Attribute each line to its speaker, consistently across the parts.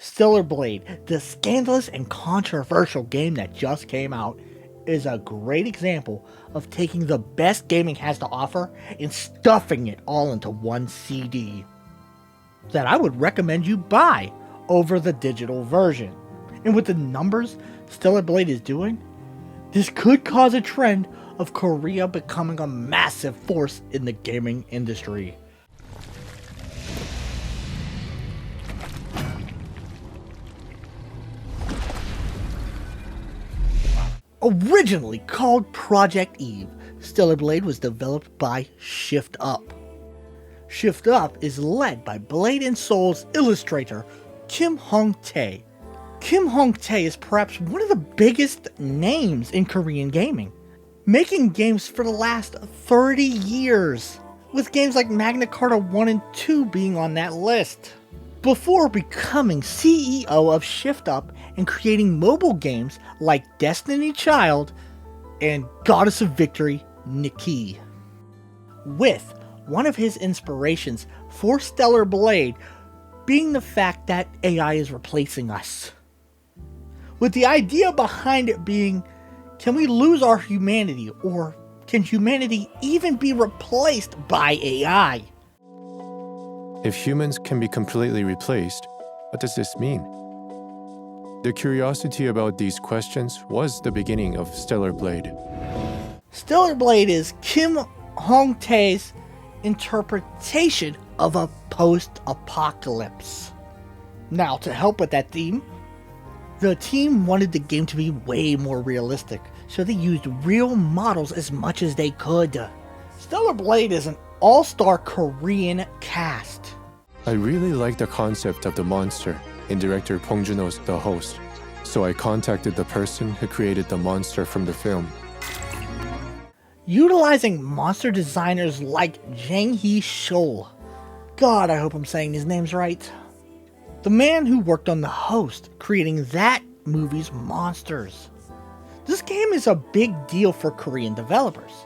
Speaker 1: Stellar Blade, the scandalous and controversial game that just came out, is a great example of taking the best gaming has to offer and stuffing it all into one CD that I would recommend you buy over the digital version. And with the numbers Stellar Blade is doing, this could cause a trend of Korea becoming a massive force in the gaming industry. Originally called Project Eve, Stellar Blade was developed by Shift Up. Shift Up is led by Blade & Soul's illustrator, Kim Hyung-tae. Kim Hyung-tae is perhaps one of the biggest names in Korean gaming, making games for the last 30 years, with games like Magna Carta 1 and 2 being on that list. Before becoming CEO of Shift Up and creating mobile games like Destiny Child and Goddess of Victory, Nikki. With one of his inspirations for Stellar Blade being the fact that AI is replacing us. With the idea behind it being, can we lose our humanity, or can humanity even be replaced by AI?
Speaker 2: If humans can be completely replaced, what does this mean? The curiosity about these questions was the beginning of Stellar Blade.
Speaker 1: Stellar Blade is Kim Hyung-tae's interpretation of a post-apocalypse. Now, to help with that theme, the team wanted the game to be way more realistic, so they used real models as much as they could. Stellar Blade is an all-star Korean cast.
Speaker 2: I really like the concept of the monster in director Bong Joon-ho's The Host, so I contacted the person who created the monster from the film.
Speaker 1: Utilizing monster designers like Jang Hee-shul. God, I hope I'm saying his names right. The man who worked on The Host, creating that movie's monsters. This game is a big deal for Korean developers.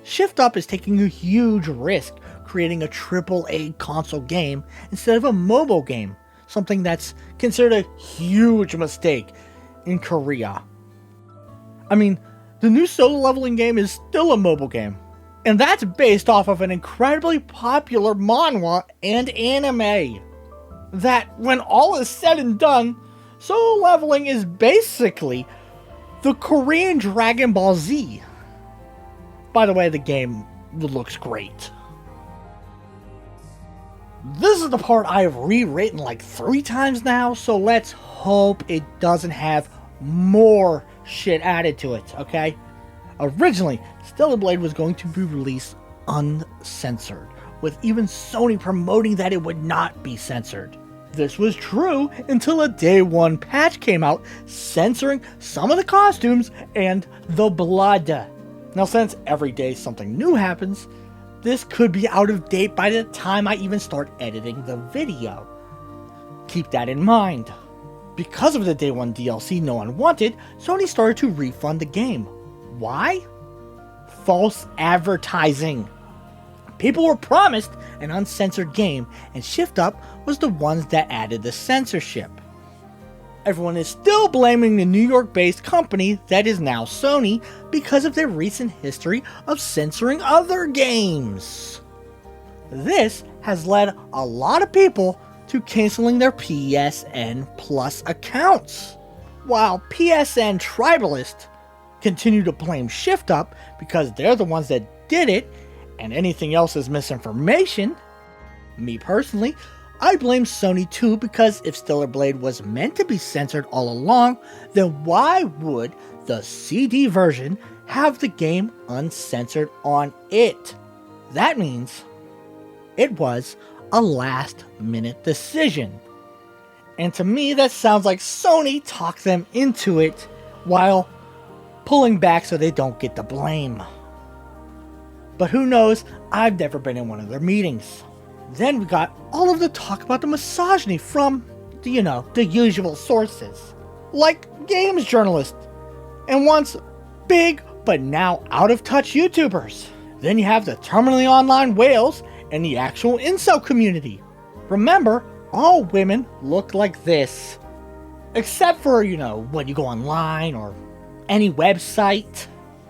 Speaker 1: Shift Up is taking a huge risk creating a AAA console game instead of a mobile game, something that's considered a huge mistake in Korea. I mean, the new solo leveling game is still a mobile game, and that's based off of an incredibly popular manhwa and anime. That, when all is said and done, solo leveling is basically the Korean Dragon Ball Z. By the way, the game looks great. This is the part I've rewritten like 3 times now, so let's hope it doesn't have more shit added to it, okay? Originally, Stellar Blade was going to be released uncensored, with even Sony promoting that it would not be censored. This was true until a day 1 patch came out censoring some of the costumes and the blood. Now, since every day something new happens, this could be out of date by the time I even start editing the video. Keep that in mind. Because of the day 1 DLC no one wanted, Sony started to refund the game. Why? False advertising. People were promised an uncensored game, and Shift Up was the ones that added the censorship. Everyone is still blaming the New York-based company that is now Sony because of their recent history of censoring other games. This has led a lot of people to canceling their PSN Plus accounts, while PSN Tribalists continue to blame Shift Up because they're the ones that did it, and anything else is misinformation. Me personally, I blame Sony too, because if Stellar Blade was meant to be censored all along, then why would the CD version have the game uncensored on it? That means it was a last-minute decision. And to me, that sounds like Sony talked them into it while pulling back so they don't get the blame. But who knows, I've never been in one of their meetings. Then we got all of the talk about the misogyny from, the usual sources, like games journalists, and once big but now out of touch YouTubers. Then you have the terminally online whales and the actual incel community. Remember, all women look like this. Except for, when you go online or any website.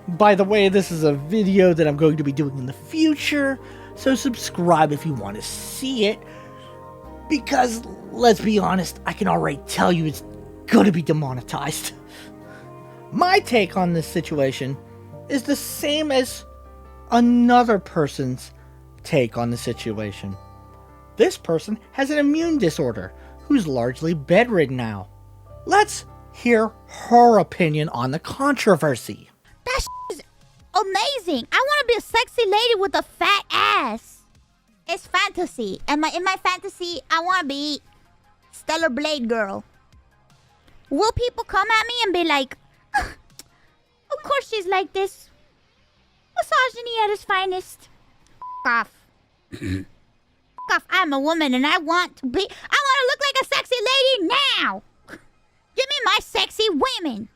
Speaker 1: By the way, this is a video that I'm going to be doing in the future, so subscribe if you want to see it. Because, let's be honest, I can already tell you it's going to be demonetized. My take on this situation is the same as another person's take on the situation. This person has an immune disorder who's largely bedridden now. Let's hear her opinion on the controversy.
Speaker 3: That is amazing. I want to be a sexy lady with a fat ass. It's fantasy. And in my fantasy, I want to be Stellar Blade girl. Will people come at me and be like, of course she's like this. Misogyny at its finest. Off. Off. I'm a woman and I want to look like a sexy lady now. Give me my sexy women.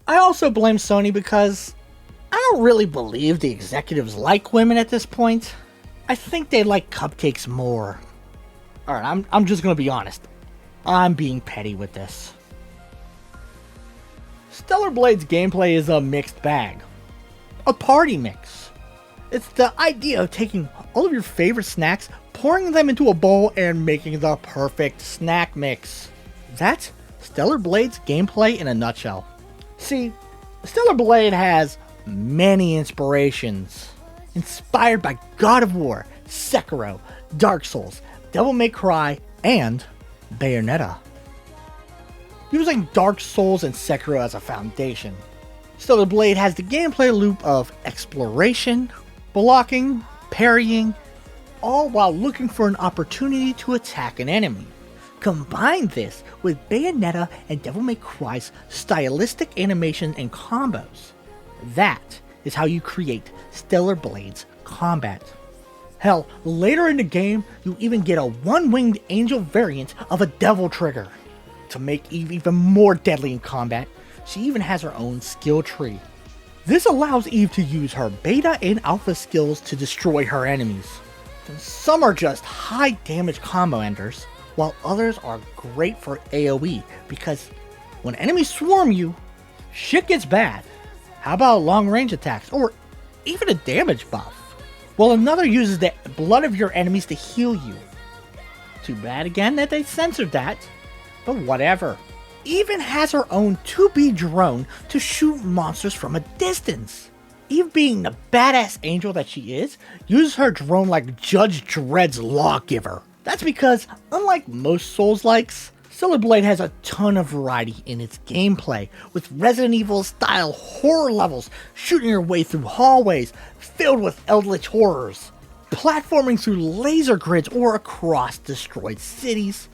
Speaker 1: I also blame Sony because I don't really believe the executives like women at this point. I think they like cupcakes more. Alright, I'm just gonna be honest. I'm being petty with this. Stellar Blade's gameplay is a mixed bag. A party mix. It's the idea of taking all of your favorite snacks, pouring them into a bowl, and making the perfect snack mix. That's Stellar Blade's gameplay in a nutshell. See, Stellar Blade has many inspirations. Inspired by God of War, Sekiro, Dark Souls, Devil May Cry, and Bayonetta. Using Dark Souls and Sekiro as a foundation, Stellar Blade has the gameplay loop of exploration, blocking, parrying, all while looking for an opportunity to attack an enemy. Combine this with Bayonetta and Devil May Cry's stylistic animation and combos. That is how you create Stellar Blade's combat. Hell, later in the game, you even get a one-winged angel variant of a Devil Trigger. To make Eve even more deadly in combat, she even has her own skill tree. This allows Eve to use her beta and alpha skills to destroy her enemies. Some are just high damage combo enders, while others are great for AoE, because when enemies swarm you, shit gets bad. How about long range attacks, or even a damage buff? While another uses the blood of your enemies to heal you. Too bad again that they censored that, but whatever. Eve has her own 2B drone to shoot monsters from a distance. Eve, being the badass angel that she is, uses her drone like Judge Dredd's Lawgiver. That's because, unlike most Souls-likes, Stellar Blade has a ton of variety in its gameplay, with Resident Evil style horror levels, shooting your way through hallways filled with eldritch horrors, platforming through laser grids or across destroyed cities.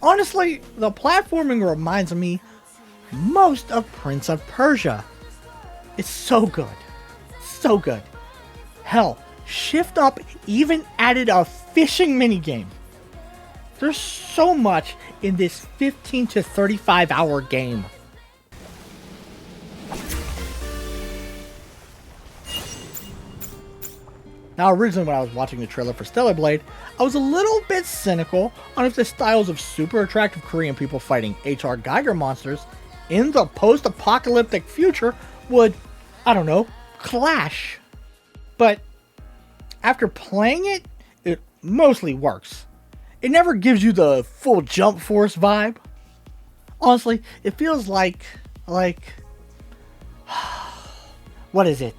Speaker 1: Honestly, the platforming reminds me most of Prince of Persia. It's so good. So good. Hell, Shift Up even added a fishing minigame. There's so much in this 15 to 35 hour game. Now, originally when I was watching the trailer for Stellar Blade, I was a little bit cynical on if the styles of super attractive Korean people fighting H.R. Geiger monsters in the post-apocalyptic future would, I don't know, clash. But after playing it, it mostly works. It never gives you the full Jump Force vibe. Honestly, it feels like, what is it?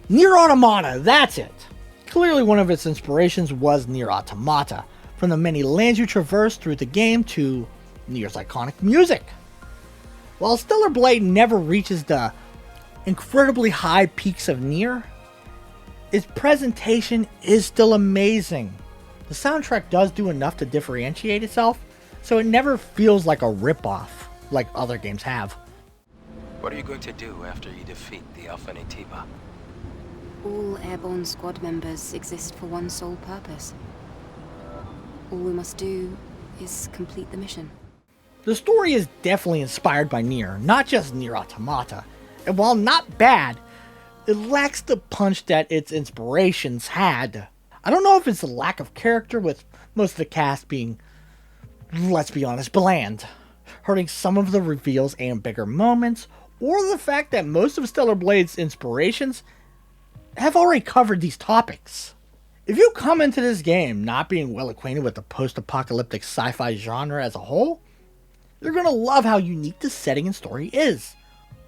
Speaker 1: Nier Automata, that's it! Clearly one of its inspirations was Nier Automata, from the many lands you traverse through the game to Nier's iconic music. While Stellar Blade never reaches the incredibly high peaks of Nier, its presentation is still amazing. The soundtrack does do enough to differentiate itself, so it never feels like a ripoff like other games have.
Speaker 4: What are you going to do after you defeat the Alpha Natiba?
Speaker 5: All airborne squad members exist for one sole purpose. All we must do is complete the mission.
Speaker 1: The story is definitely inspired by Nier, not just Nier Automata, and while not bad, it lacks the punch that its inspirations had. I don't know if it's the lack of character, with most of the cast being let's be honest, bland, hurting some of the reveals and bigger moments, or the fact that most of Stellar Blade's inspirations have already covered these topics. If you come into this game not being well acquainted with the post-apocalyptic sci-fi genre as a whole, you're going to love how unique the setting and story is.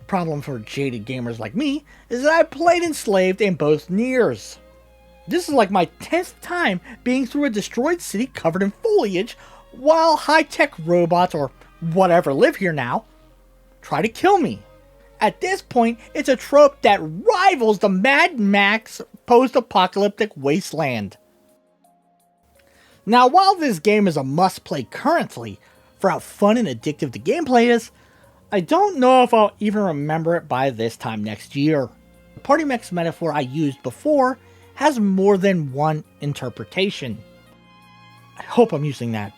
Speaker 1: Problem for jaded gamers like me is that I played Enslaved and both Niers. This is like my 10th time being through a destroyed city covered in foliage, while high-tech robots, or whatever live here now, try to kill me. At this point, it's a trope that rivals the Mad Max post-apocalyptic wasteland. Now, while this game is a must-play currently, for how fun and addictive the gameplay is, I don't know if I'll even remember it by this time next year. The party mechs metaphor I used before has more than one interpretation. I hope I'm using that,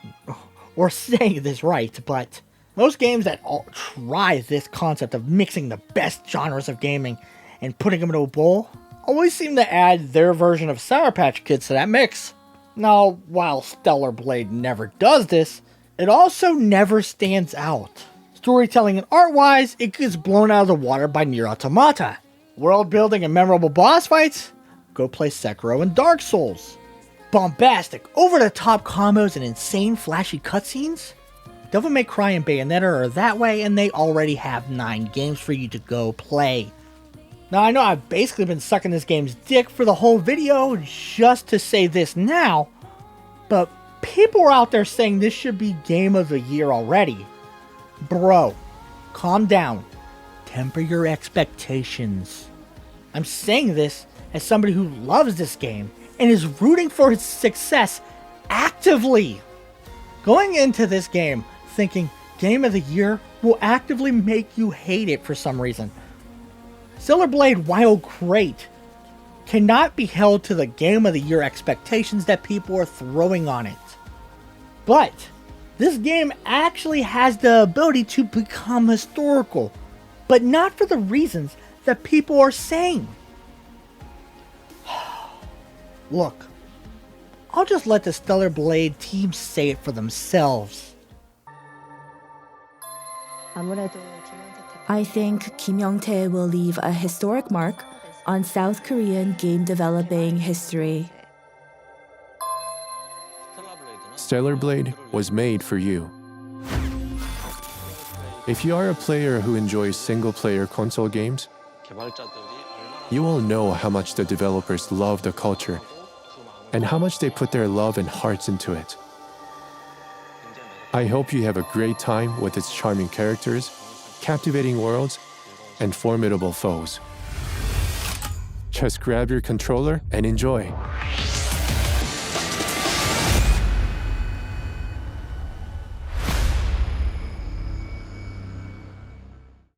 Speaker 1: or saying this right, but most games that try this concept of mixing the best genres of gaming and putting them into a bowl always seem to add their version of Sour Patch Kids to that mix. Now, while Stellar Blade never does this, it also never stands out. Storytelling and art-wise, it gets blown out of the water by Nier Automata. World building and memorable boss fights? Go play Sekiro and Dark Souls. Bombastic, over-the-top combos and insane flashy cutscenes? Devil May Cry and Bayonetta are that way, and they already have 9 games for you to go play. Now, I know I've basically been sucking this game's dick for the whole video just to say this now, but people are out there saying this should be Game of the Year already. Bro, calm down. Temper your expectations. I'm saying this as somebody who loves this game and is rooting for its success actively. Going into this game thinking Game of the Year will actively make you hate it for some reason. Stellar Blade, while great, cannot be held to the Game of the Year expectations that people are throwing on it. But this game actually has the ability to become historical, but not for the reasons that people are saying. Look, I'll just let the Stellar Blade team say it for themselves.
Speaker 6: I think Kim Hyung-tae will leave a historic mark on South Korean game developing history.
Speaker 2: Stellar Blade was made for you. If you are a player who enjoys single-player console games, you will know how much the developers love the culture and how much they put their love and hearts into it. I hope you have a great time with its charming characters, captivating worlds, and formidable foes. Just grab your controller and enjoy.